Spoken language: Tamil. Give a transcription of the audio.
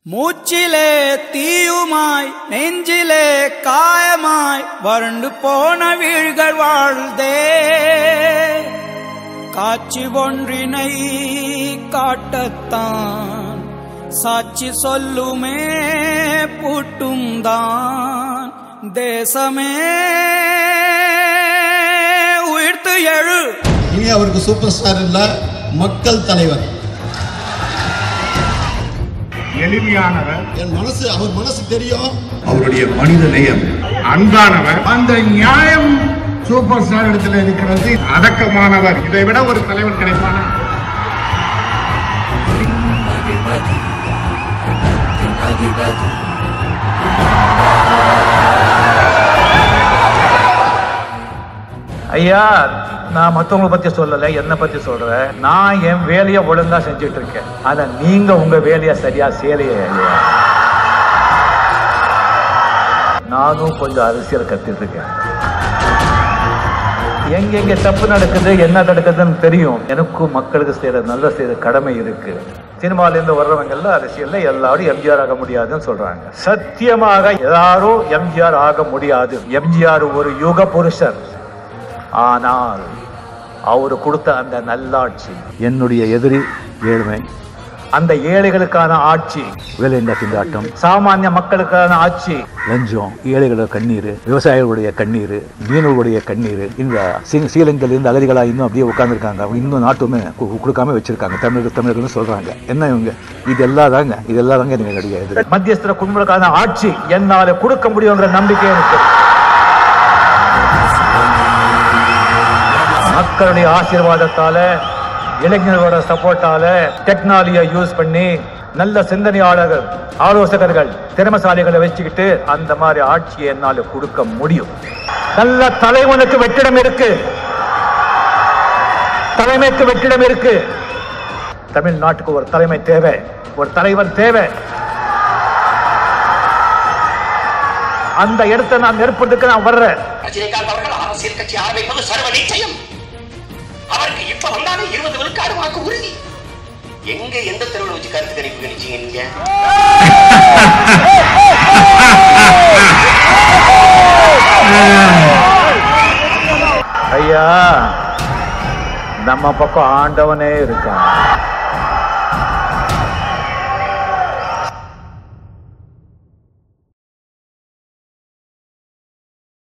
மூச்சிலே தீயுமாய் நெஞ்சிலே காயமாய் வறண்டு போன வீழ்கள் வாழ்தே. காட்சி ஒன்றினை காட்டத்தான் சாட்சி சொல்லுமே பூட்டும் தான். தேசமே உயிர்த்து எழு. இனி அவருக்கு சூப்பர் ஸ்டார் இல்ல, மக்கள் தலைவர். எளிமையானவர், என் மனசு அவர் மனசு தெரியும். அவருடைய மனித நேயம் அன்பானவர். அந்த நியாயம் சூப்பர் ஸ்டார் இடத்துல இருக்கிறது. அடக்கமானவர். இதை விட ஒரு தலைவர் கிடைப்பானா? ஐயா, நான் மத்தவங்களை பத்தி சொல்லல, என்ன பத்தி சொல்றேன். நான் என் வேலையை ஒழுங்கா செஞ்சுட்டு இருக்கேன். ஆனா நீங்க உங்க வேலையை சரியா செய்யலையே ஐயா. நானும் கொஞ்சம் அரசியல் கத்துட்டு இருக்கேன். எங்க தப்பு நடக்குது, என்ன நடக்குதுன்னு தெரியும். எனக்கும் மக்களுக்கு செய்யற நல்ல செய்யற கடமை இருக்கு. சினிமால இருந்து வர்றவங்க எல்லாம் அரசியல்ல எல்லாரும் எம்ஜிஆர் ஆக முடியாதுன்னு சொல்றாங்க. சத்தியமாக எல்லாரும் எம்ஜிஆர் ஆக முடியாது. எம்ஜிஆர் ஒரு யுக புருஷர். ஆனால் அவரு கொடுத்த அந்த நல்லாட்சி, என்னுடைய எதிரி ஏழ்மை, அந்த ஏழைகளுக்கான ஆட்சி, வேலையில்லா திண்டாட்டம், சாமானிய மக்களுக்கான ஆட்சி, லஞ்சம், ஏழைகளோட கண்ணீர், விவசாயிகளுடைய கண்ணீர், மீனவர்களுடைய கண்ணீர். இந்த ஸ்ரீலங்கையில இருந்து அகதிகளா இன்னும் அப்படியே உட்கார்ந்துருக்காங்க. இன்னும் நாட்டுமே கொடுக்காம வச்சிருக்காங்க. தமிழர்கள் சொல்றாங்க. என்ன இவங்க இதெல்லாம் தாங்க என்னுடைய எதிரி. மத்தியஸ்தர குடும்பங்களுக்கான ஆட்சி என்னால கொடுக்க முடியுங்கிற நம்பிக்கை எனக்கு. மக்களுடைய ஆசீர்வாதத்தால, இளைஞர்களோட சப்போர்ட்டால, டெக்னாலஜியை யூஸ் பண்ணி நல்ல சிந்தனையாளர்கள், ஆலோசகர்கள், திறமசாலிகளை வச்சுக்கிட்டு அந்த மாதிரி ஆட்சியை என்னால கொடுக்க முடியும். நல்ல தலைவனுக்கு வெற்றிடம் இருக்கு, தலைமைக்கு வெற்றிடம் இருக்கு. தமிழ்நாட்டுக்கு ஒரு தலைமை தேவை, ஒரு தலைவர் தேவை. அந்த இடத்தை நான் ஏற்படுத்துக்க நான் வர்றேன். ரஜினிகாந்த் அவர்கள் அரசியல் கட்சி ஆரம்பிப்பது சர்வ நிச்சயம். அவருக்கு இப்ப வந்தாலும் 20 விழுக்காடு வாக்கு உறுதி. எங்க எந்த தெருவில் வச்சு கருத்து கணிப்பு கணிச்சீங்க நீங்க? ஐயா, நம்ம பக்கம் ஆண்டவனே இருக்கான்.